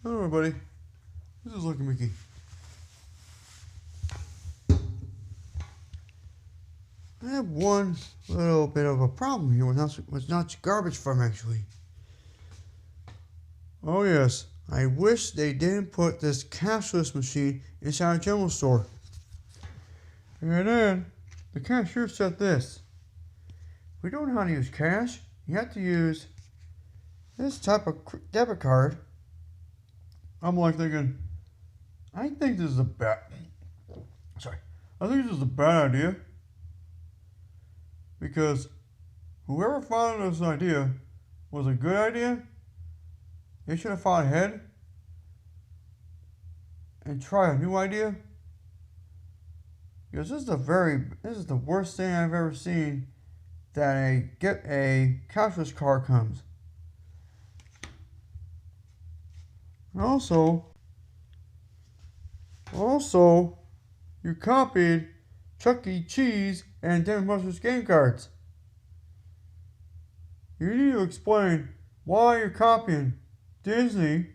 Hello everybody, this is Lucky Mickey. I have one little bit of a problem here with Knott's garbage farm actually. Oh yes, I wish they didn't put this cashless machine inside a general store. And then the cashier said this: we don't know how to use cash, you have to use this type of debit card. I'm like thinking, I think this is a bad idea. Because whoever thought of this idea was a good idea, they should have thought ahead and try a new idea. Because this is the worst thing I've ever seen, that a cashless card comes. Also, you copied Chuck E. Cheese and Denver Buster's game cards. You need to explain why you're copying Disney,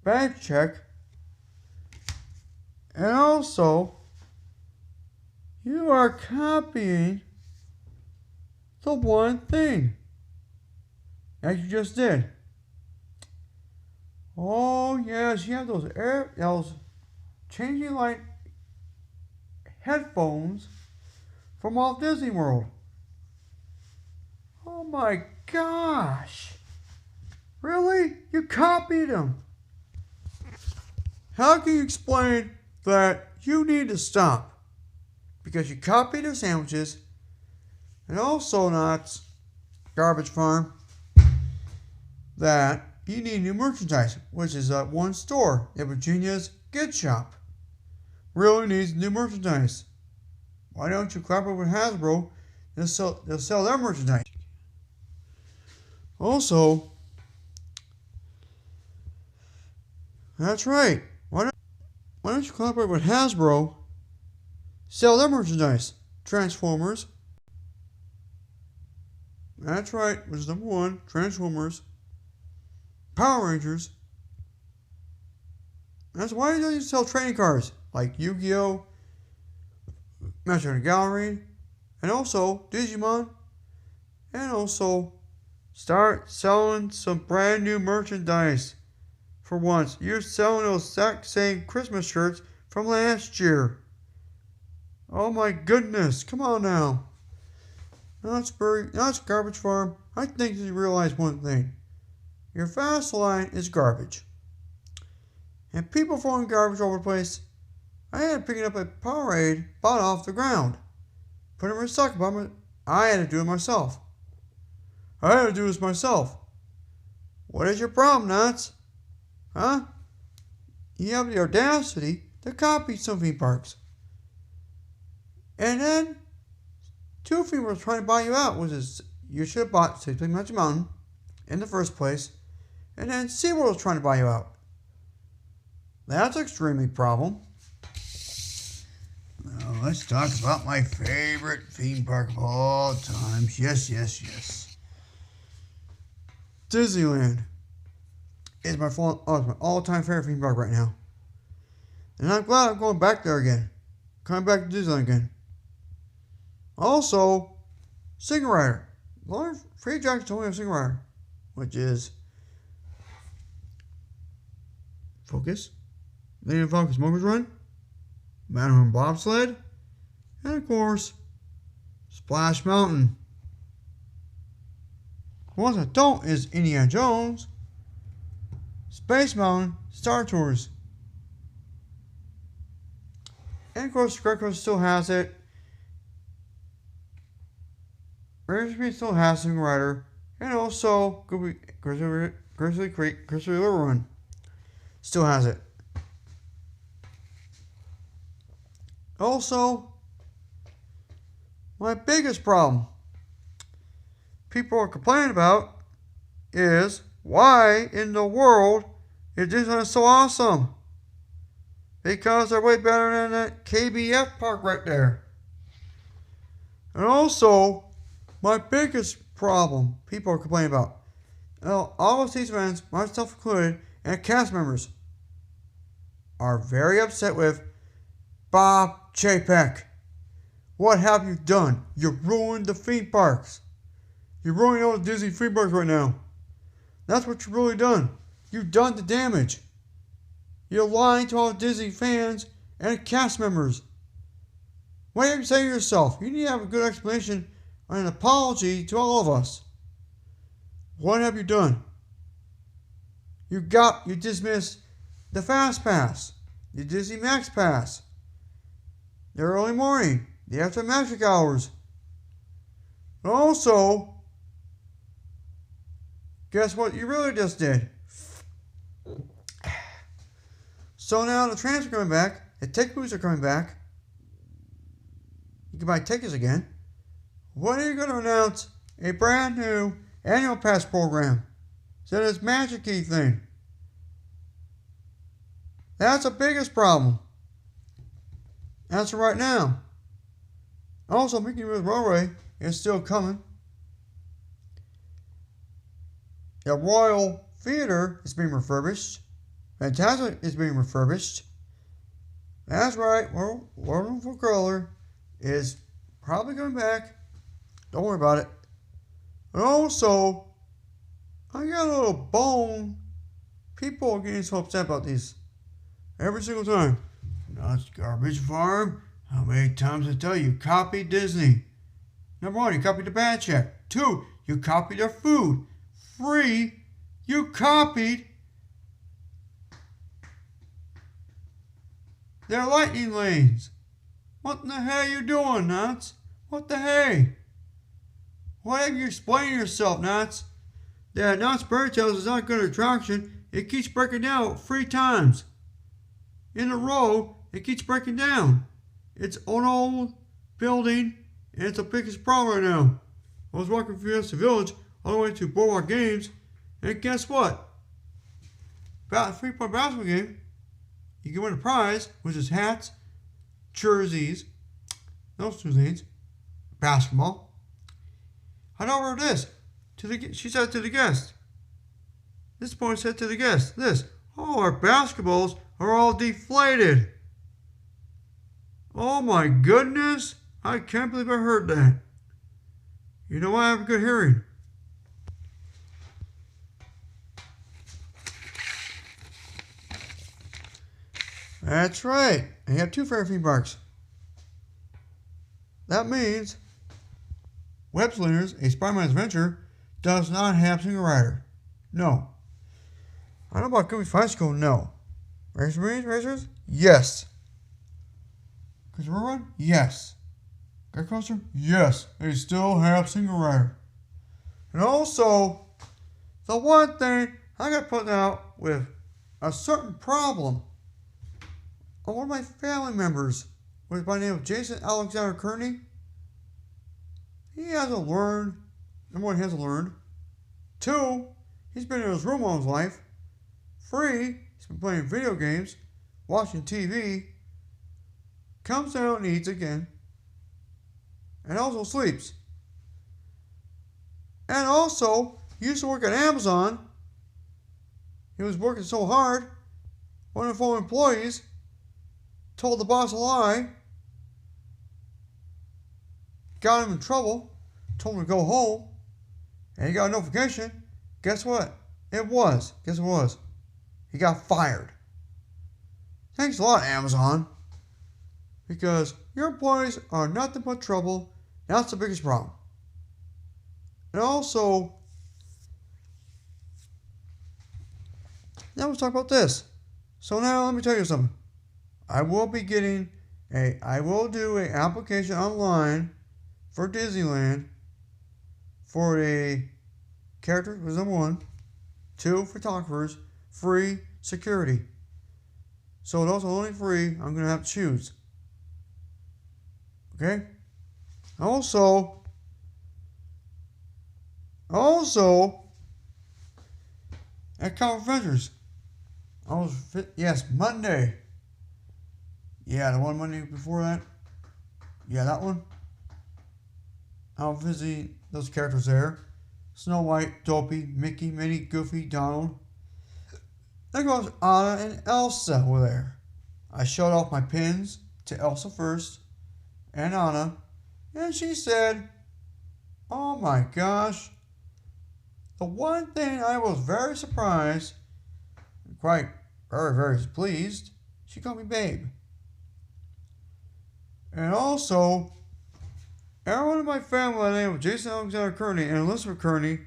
Bag Check, and also you are copying the one thing that you just did. Oh yes, you have those changing light headphones from Walt Disney World. Oh my gosh! Really? You copied them? How can you explain that you need to stop? Because you copied their sandwiches, and also Knott's Garbage Farm, that you need new merchandise, which is at one store at Virginia's Gift Shop. Really needs new merchandise. Why don't you collaborate with Hasbro? They'll sell their merchandise. Also, that's right. Why don't you collaborate with Hasbro? Sell their merchandise. Transformers. That's right, which is number one. Transformers. Power Rangers. That's why don't you sell trading cards like Yu-Gi-Oh!, Magic the Gallery, and also Digimon, and also start selling some brand new merchandise. For once, you're selling those exact same Christmas shirts from last year. Oh my goodness, come on now. Knott's Garbage Farm, I think you realize one thing. Your fast line is garbage. And people throwing garbage all over the place. I had to pick up a Powerade bought off the ground. Put it in a recycle bin. I had to do it myself. What is your problem, Knotts? Huh? You have the audacity to copy some theme parks. And then, two people were trying to buy you out. You should have bought Six Flags Magic Mountain in the first place. And then SeaWorld was trying to buy you out. That's extremely problem. Now let's talk about my favorite theme park of all times. Yes. Disneyland is my all-time favorite theme park right now. And I'm glad I'm going back there again. Coming back to Disneyland again. Also, Single Rider. Free attractions only have Single Rider, which is Focus, Lady and Falcon Smokers Run, Matterhorn Bobsled, and of course, Splash Mountain. The ones that don't is Indiana Jones, Space Mountain, Star Tours. And of course, Greco still has it. Rangers still has Single Rider, and also Grizzly River Run still has it. Also, my biggest problem people are complaining about is why in the world is Disneyland so awesome? Because they're way better than that KBF park right there. And also, my biggest problem people are complaining about, all of these events, myself included, and cast members are very upset with Bob Chapek. What have you done? You ruined the theme parks. You're ruining all the Disney theme parks right now. That's what you've really done. You've done the damage. You're lying to all the Disney fans and cast members. What have you say to yourself? You need to have a good explanation and an apology to all of us. What have you done? You dismissed the Fast Pass, the Disney Max Pass, the early morning, the after magic hours. And also, guess what you really just did? So now the trains are coming back, the ticket booths are coming back. You can buy tickets again. When are you going to announce a brand new annual pass program? So this Magic Key thing. That's the biggest problem. As of right now. Also, Mickey Mouse Railway is still coming. The Royal Theater is being refurbished. Fantastic is being refurbished. That's right, Wonderful Crawler is probably coming back. Don't worry about it. And also, I got a little bone. People are getting so upset about these every single time. Knott's Garbage Farm. How many times I tell you, copy Disney? Number 1, you copied the bad check. 2, you copied their food. 3, you copied their lightning lanes. What in the hell are you doing, Knotts? What the hey? Why have you explained yourself, Knotts? That Knott's Berry Tales is not a good attraction. It keeps breaking down 3 times in a row. It keeps breaking down. It's an old building, and it's the biggest problem right now. I was walking through the village all the way to Boardwalk Games, and guess what? About a 3-point basketball game, you can win a prize, which is hats, jerseys, those 2 things, basketball. I know where it is. She said to the guest. This point said to the guest, oh, our basketballs are all deflated. Oh my goodness, I can't believe I heard that. You know I have a good hearing. That's right. And you have 2 fair theme parks. That means Web Slingers, a Spider-Man adventure, does not have single rider. No. I don't know about Goofy Bicycle. No. Racer Marines? Racers? Yes. Christopher Run? Yes. Great Coaster? Yes. They still have single rider. And also, the one thing I got put out with a certain problem on one of my family members by the name of Jason Alexander Kearney. He hasn't learned. Number 1, he hasn't learned. 2, he's been in his room all his life. 3, he's been playing video games, watching TV, comes out and eats again, and also sleeps. And also, he used to work at Amazon. He was working so hard, one of the former employees told the boss a lie, got him in trouble, told him to go home, and he got a notification. Guess what? Guess what it was? He got fired. Thanks a lot, Amazon. Because your employees are nothing but trouble. That's the biggest problem. And also, now let's talk about this. So now let me tell you something. I will do an application online for Disneyland for a character was number 1, 2 photographers, 3 security. So those are only 3 I'm gonna have to choose. Okay? Also at Comic Adventures. Monday. Yeah, the one Monday before that. Yeah, that one. I'll visit those characters there. Snow White, Dopey, Mickey, Minnie, Goofy, Donald. There goes Anna and Elsa were there. I showed off my pins to Elsa first and Anna, and she said, "Oh my gosh." The one thing I was very surprised, quite very pleased, she called me babe. And also, everyone in my family by the name of Jason Alexander Kearney and Elizabeth Kearney,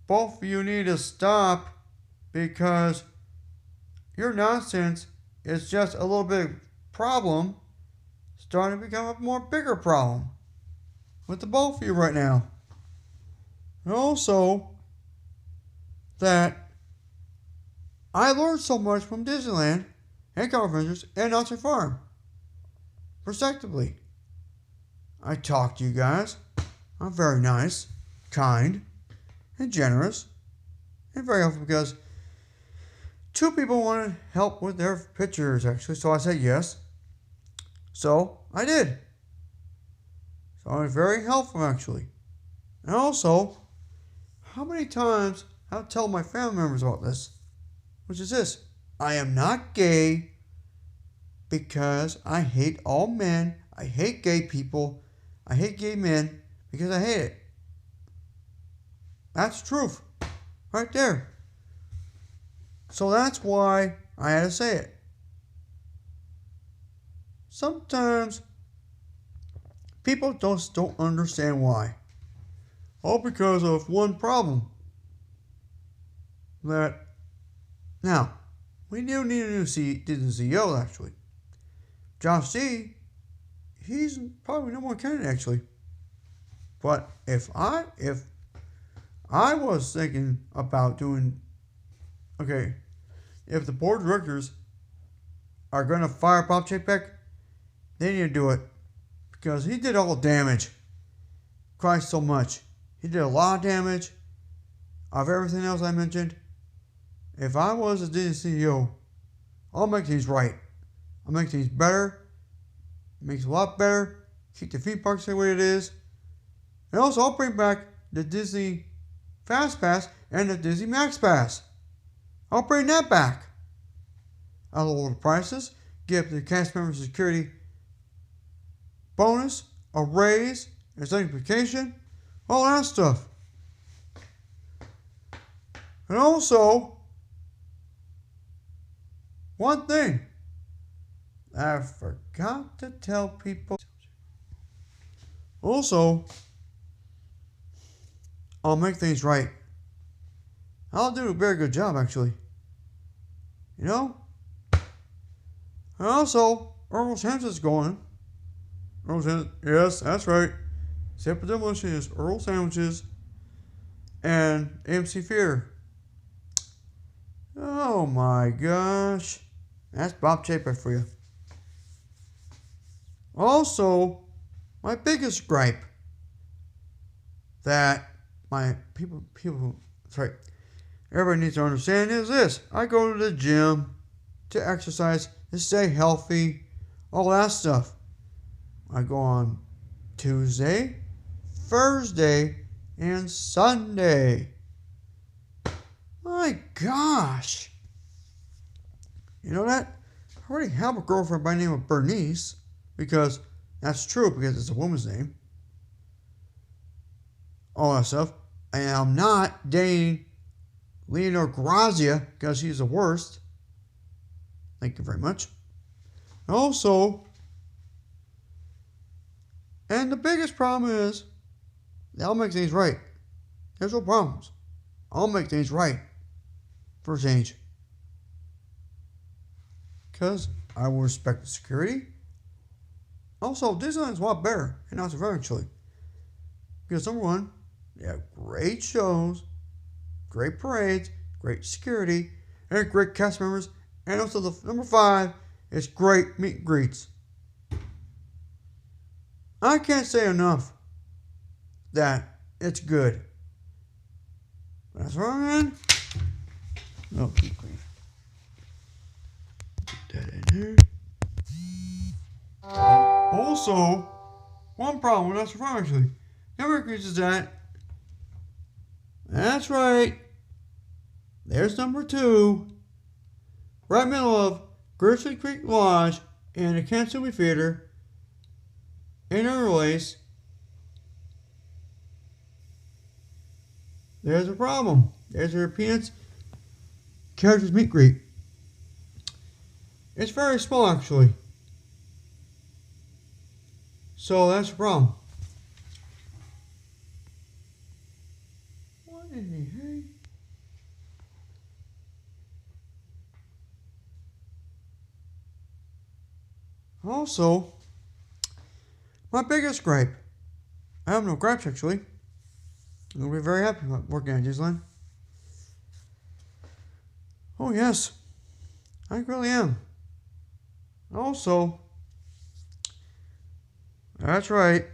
both of you need to stop because your nonsense is just a little bit problem starting to become a more bigger problem with the both of you right now. And also, that I learned so much from Disneyland and California Adventures and Knott's Farm, respectively. I talk to you guys. I'm very nice, kind, and generous, and very helpful because two people wanted help with their pictures, actually, so I said yes. So I did. So I was very helpful, actually. And also, how many times I'll tell my family members about this, which is this: I am not gay because I hate all men. I hate gay people. I hate gay men because I hate it. That's the truth. Right there. So that's why I had to say it. Sometimes people just don't understand why. All because of one problem. That now, we do need a new Disney CEO, actually. Josh C., he's probably no more candidate, actually. But if I was thinking about doing, okay, if the board of directors are going to fire Bob Chapek, they need to do it. Because he did all the damage. Christ so much. He did a lot of damage of everything else I mentioned. If I was a Disney CEO, I'll make things right. I'll make things better. Make it a lot better. Keep the theme parks the way it is. And also, I'll bring back the Disney Fast Pass and the Disney Max Pass. I'll bring that back. I'll lower the prices. Give the cast members a security bonus, a raise, a sanctification, all that stuff. And also, one thing I forgot to tell people. Also, I'll make things right. I'll do a very good job, actually. You know? And also, Earl's Hampton's going. Earl's Hampton, yes, that's right. Except for demolition is Earl Sandwiches and AMC Theater. Oh my gosh. That's Bob Chapek for you. Also, my biggest gripe that everybody needs to understand is this: I go to the gym to exercise, to stay healthy, all that stuff. I go on Tuesday, Thursday, and Sunday. My gosh. You know that? I already have a girlfriend by the name of Bernice, because that's true, because it's a woman's name. All that stuff. And I'm not dating Leonor Grazia, because she's the worst. Thank you very much. Also, and the biggest problem is, I'll make things right. There's no problems. I'll make things right for a change. Because I will respect the security. Also, Disneyland's a lot better, and not eventually. Because number one, they have great shows, great parades, great security, and great cast members. And also, the number 5 is great meet and greets. I can't say enough that it's good. That's right, man. Oh, keep clean. Put that in here. Also, one problem with us actually. Number increases that. That's right. There's number 2. right in the middle of Grizzly Creek Lodge and the Kansas Theater in a release, there's a problem. There's your Peanuts characters meet greet. It's very small actually. So that's the problem. What in the heck? Also, my biggest gripe. I have no gripes actually. I'm going to be very happy about working at Disneyland. Oh yes, I really am. Also, that's right.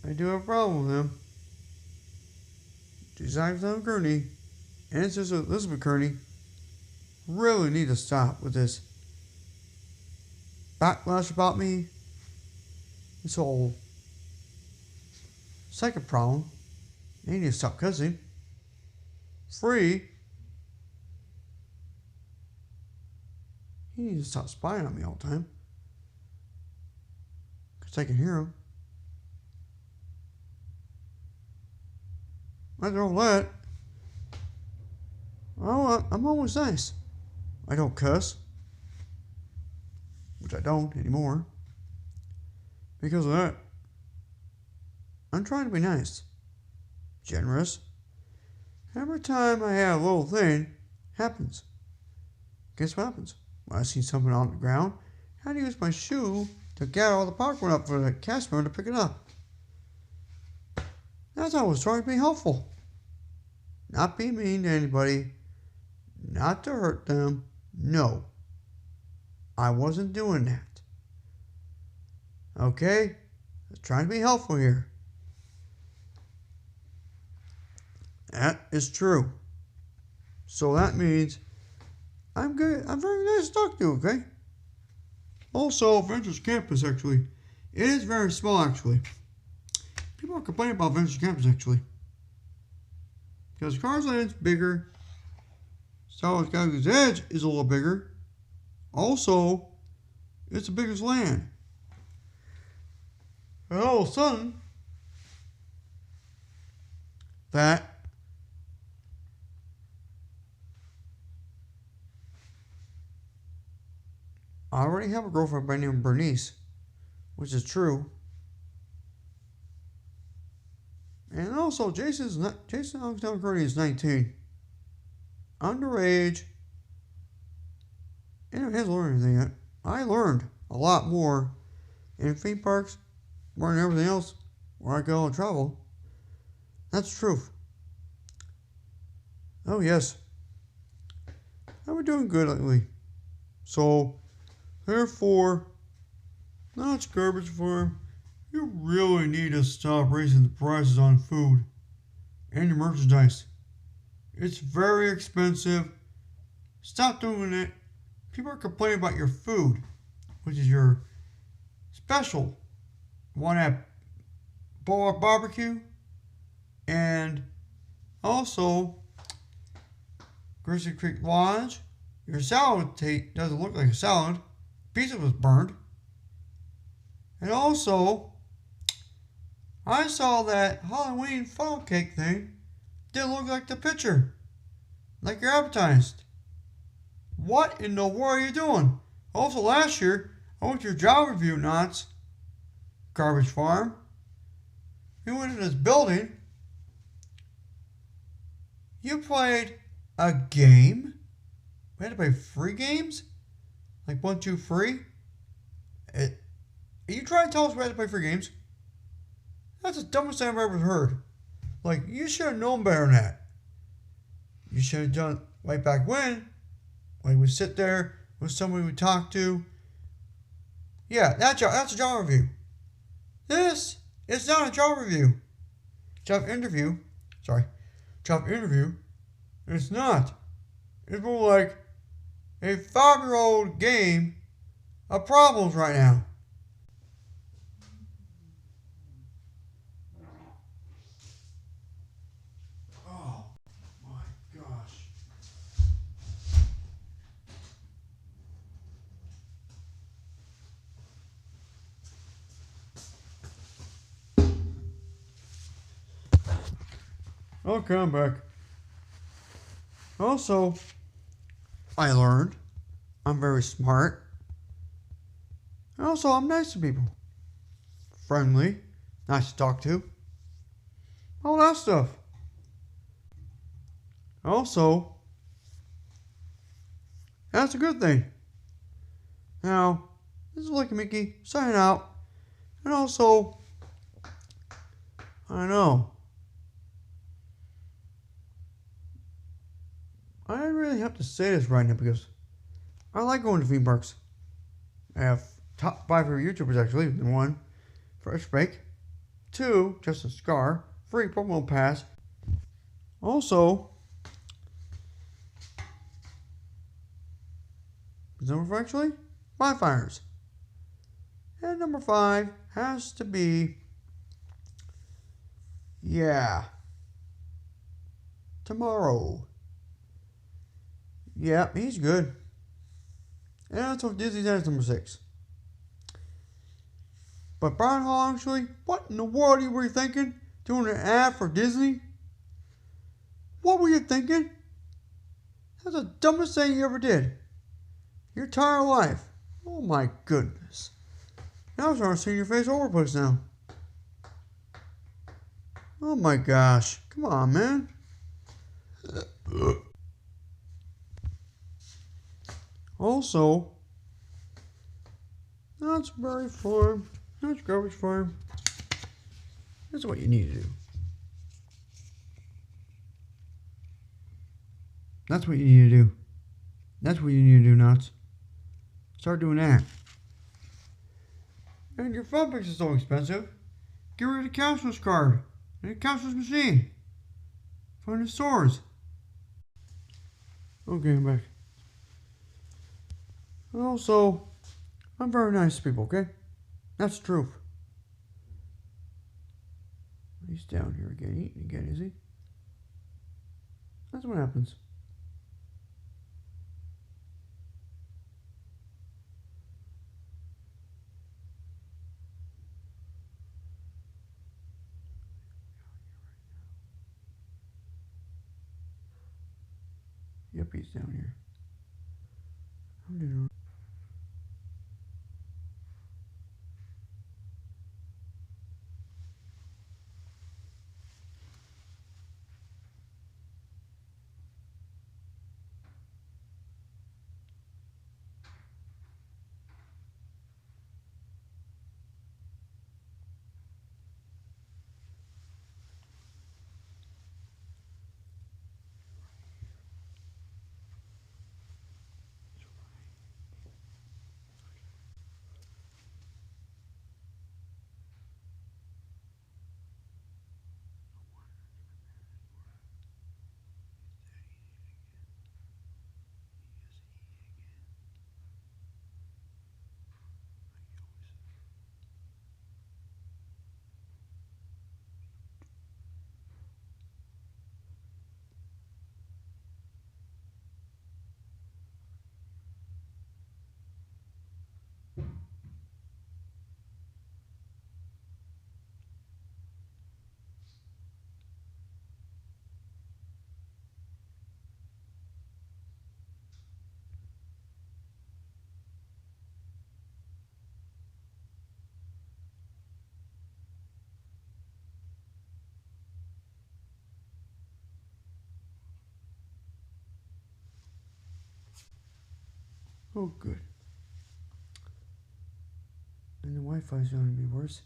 I do have a problem with him. Design Kearney and his sister Elizabeth Kearney really need to stop with this backlash about me. This whole second problem. They need to stop cussing. Free. He needs to stop spying on me all the time. Because I can hear him. After all that, well, I'm always nice. I don't cuss. Which I don't anymore. Because of that. I'm trying to be nice. Generous. Every time I have a little thing, happens. Guess what happens? When I see something on the ground, I had to use my shoe to get all the popcorn up for the cast member to pick it up. That's how I was trying to be helpful. Not be mean to anybody. Not to hurt them. No. I wasn't doing that. Okay? I was trying to be helpful here. That is true. So that means I'm good. I'm very nice to talk to, okay? Also, Ventures Campus, actually. It is very small, actually. People are complaining about Ventures Campus, actually. Because Cars Land's bigger. Star Wars Galaxy's Edge is a little bigger. Also, it's the biggest land. And all of a sudden, that I already have a girlfriend by the name of Bernice, which is true. And also, Jason Alexander Kearney is 19. Underage. And he hasn't learned anything yet. I learned a lot more in theme parks, more than everything else, where I go and travel. That's the truth. Oh, yes. I've been doing good lately. So, therefore, Knott's Garbage Farm, you really need to stop raising the prices on food and your merchandise. It's very expensive. Stop doing it. People are complaining about your food, which is your special one at Boardwalk Barbecue, and also Grizzly Creek Lodge. Your salad doesn't look like a salad. Pizza was burned. And also, I saw that Halloween funnel cake thing didn't look like the picture, like you're advertised. What in the world are you doing? Also, last year, I went to your job review, Knott's Garbage Farm. You went in this building. You played a game. We had to play free games? Like 1, 2, 3? Are you trying to tell us we had to play free games? That's the dumbest thing I've ever heard. Like, you should have known better than that. You should have done right back when we sit there with somebody we talk to. Yeah, that's a job review. This is not a job review. Job interview. It's not. It's more like a 5-year-old game of problems right now. Okay, I'm back. Also, I learned I'm very smart. And also, I'm nice to people. Friendly, nice to talk to. All that stuff. Also, that's a good thing. Now, this is Licky Mickey signing out. And also, I know. I really have to say this right now because I like going to theme parks. I have top 5 favorite YouTubers actually. 1, Fresh Bake. 2, Justin Scar. 3, Promo Pass. Also, number 4 actually, Bonfires. And number 5 has to be, Tomorrow. Yeah, he's good. And that's what Disneyland number 6. But Brian Hall, actually, what in the world were you thinking? Doing an ad for Disney? What were you thinking? That's the dumbest thing you ever did. Your entire life. Oh my goodness. Now I'm starting to see your face all over the place now. Oh my gosh. Come on, man. Also, Knott's Berry Farm, Knott's Garbage Farm. That's what you need to do. That's what you need to do. That's what you need to do, Knott's. Start doing that. And your phone picks is so expensive. Get rid of the counselor's card and the counselor's machine. Find the stores. Okay, I'm back. Also, I'm very nice to people, okay? That's the truth. He's down here again, eating again, is he? That's what happens. Yep, he's down here. I'm doing. Oh, good. And the Wi-Fi's going to be worse.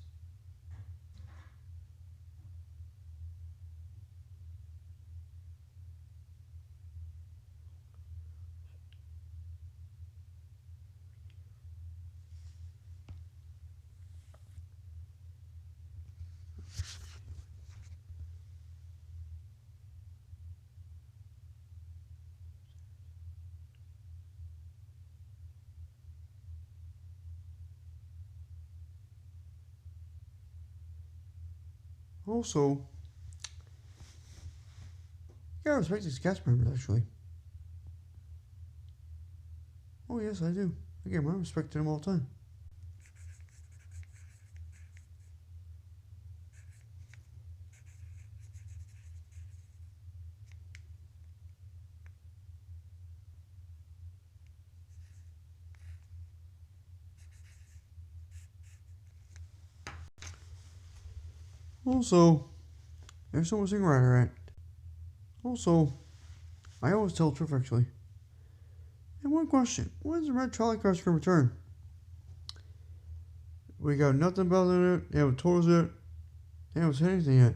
Also, you gotta respect these cast members, actually. Oh, yes, I do. I give my respect to them all the time. Also, there's no missing rider at. Also, I always tell the truth actually. And one question, when is the red trolley cars going to return? We got nothing about it, they haven't told us it, they haven't said anything yet.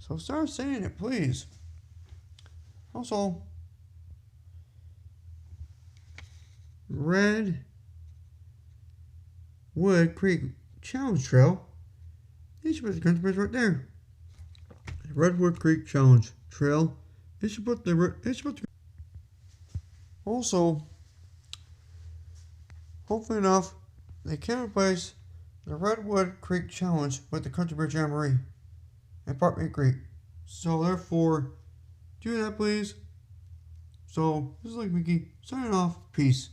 So start saying it, please. Also, Redwood Creek Challenge Trail. They should put the country bridge right there. Redwood Creek Challenge Trail. They should put the. Also, hopefully enough, they can replace the Redwood Creek Challenge with the Country Bridge Jamboree and Park Creek. So therefore, do that please. So this is like Mickey signing off. Peace.